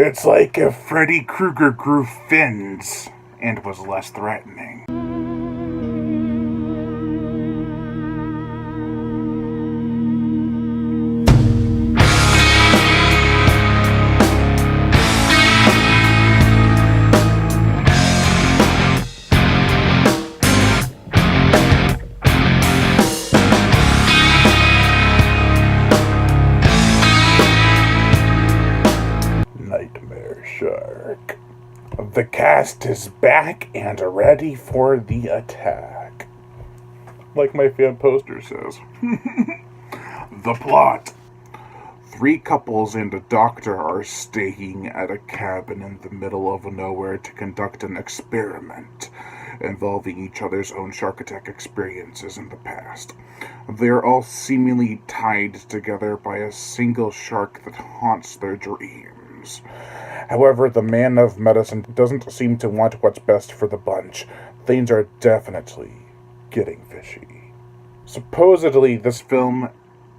It's like if Freddy Krueger grew fins and was less threatening. Nightmare Shark. The cast is back and ready for the attack. Like my fan poster says. The plot. 3 couples and a doctor are staying at a cabin in the middle of nowhere to conduct an experiment involving each other's own shark attack experiences in the past. They are all seemingly tied together by a single shark that haunts their dreams. However, the man of medicine doesn't seem to want what's best for the bunch. Things are definitely getting fishy. Supposedly, this film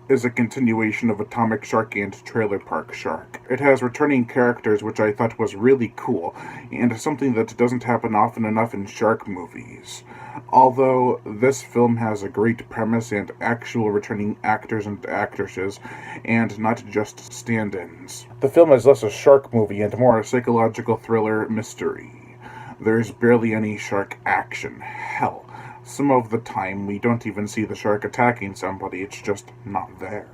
is a continuation of Atomic Shark and Trailer Park Shark. It has returning characters, which I thought was really cool, and something that doesn't happen often enough in shark movies. Although this film has a great premise and actual returning actors and actresses, and not just stand-ins. The film is less a shark movie and more a psychological thriller mystery. There's barely any shark action. Hell, some of the time we don't even see the shark attacking somebody, it's just not there.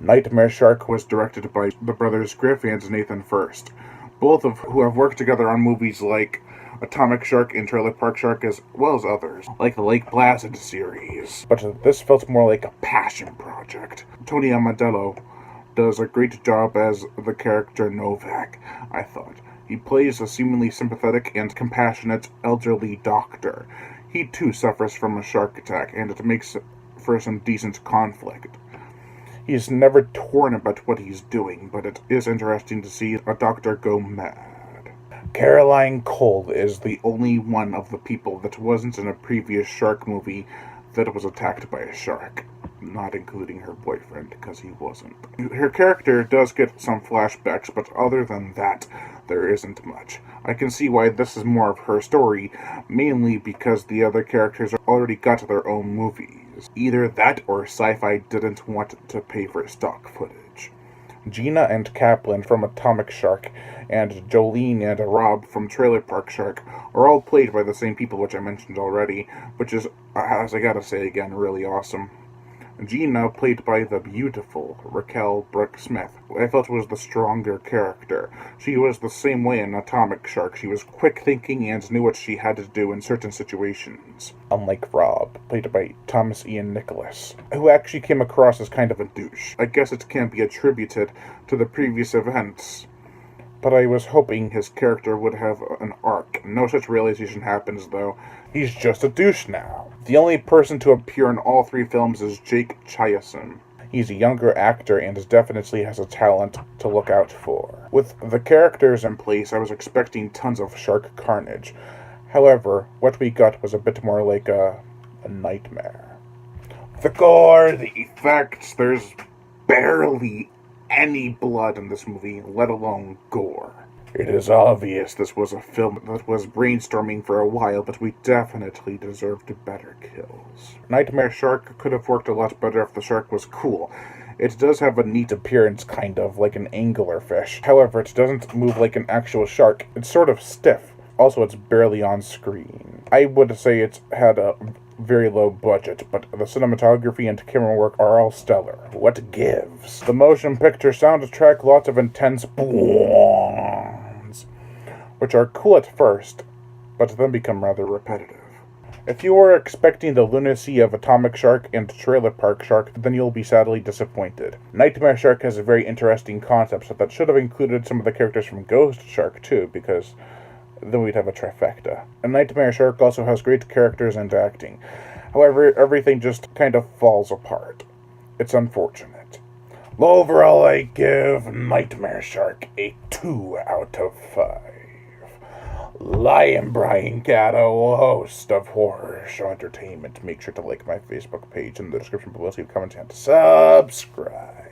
Nightmare Shark was directed by the brothers Griff and Nathan First, both of who have worked together on movies like Atomic Shark and Trailer Park Shark, as well as others, like the Lake Placid series. But this felt more like a passion project. Tony Amadello does a great job as the character Novak, I thought. He plays a seemingly sympathetic and compassionate elderly doctor. He too suffers from a shark attack, and it makes for some decent conflict. He's never torn about what he's doing, but it is interesting to see a doctor go mad. Caroline Cole is the only one of the people that wasn't in a previous shark movie that was attacked by a shark, not including her boyfriend, because he wasn't. Her character does get some flashbacks, but other than that, there isn't much. I can see why this is more of her story, mainly because the other characters already got their own movies. Either that or Sci-Fi didn't want to pay for stock footage. Gina and Kaplan from Atomic Shark, and Jolene and Rob from Trailer Park Shark are all played by the same people, which I mentioned already, which is, as I gotta say again, really awesome. Gina, played by the beautiful Raquel Brooke Smith, I felt was the stronger character. She was the same way in Atomic Shark. She was quick thinking and knew what she had to do in certain situations. Unlike Rob, played by Thomas Ian Nicholas, who actually came across as kind of a douche. I guess it can be attributed to the previous events, but I was hoping his character would have an arc. No such realization happens, though. He's just a douche now. The only person to appear in all 3 films is Jake Chiasson. He's a younger actor and definitely has a talent to look out for. With the characters in place, I was expecting tons of shark carnage. However, what we got was a bit more like a nightmare. The gore, the effects, there's barely any blood in this movie, let alone gore. It is obvious this was a film that was brainstorming for a while, but we definitely deserved better kills. Nightmare Shark could have worked a lot better if the shark was cool. It does have a neat appearance, kind of, like an anglerfish. However, it doesn't move like an actual shark. It's sort of stiff. Also, it's barely on screen. I would say it's had a very low budget, but the cinematography and camera work are all stellar. What gives? The motion picture soundtrack, lots of intense boings, which are cool at first, but then become rather repetitive. If you were expecting the lunacy of Atomic Shark and Trailer Park Shark, then you'll be sadly disappointed. Nightmare Shark has a very interesting concept, so that should have included some of the characters from Ghost Shark too, because then we'd have a trifecta. And Nightmare Shark also has great characters and acting. However, everything just kind of falls apart. It's unfortunate. Overall, I give Nightmare Shark a 2 out of 5. I am Brian Gatto, host of Horror Show Entertainment. Make sure to like my Facebook page in the description below, leave comments, and subscribe.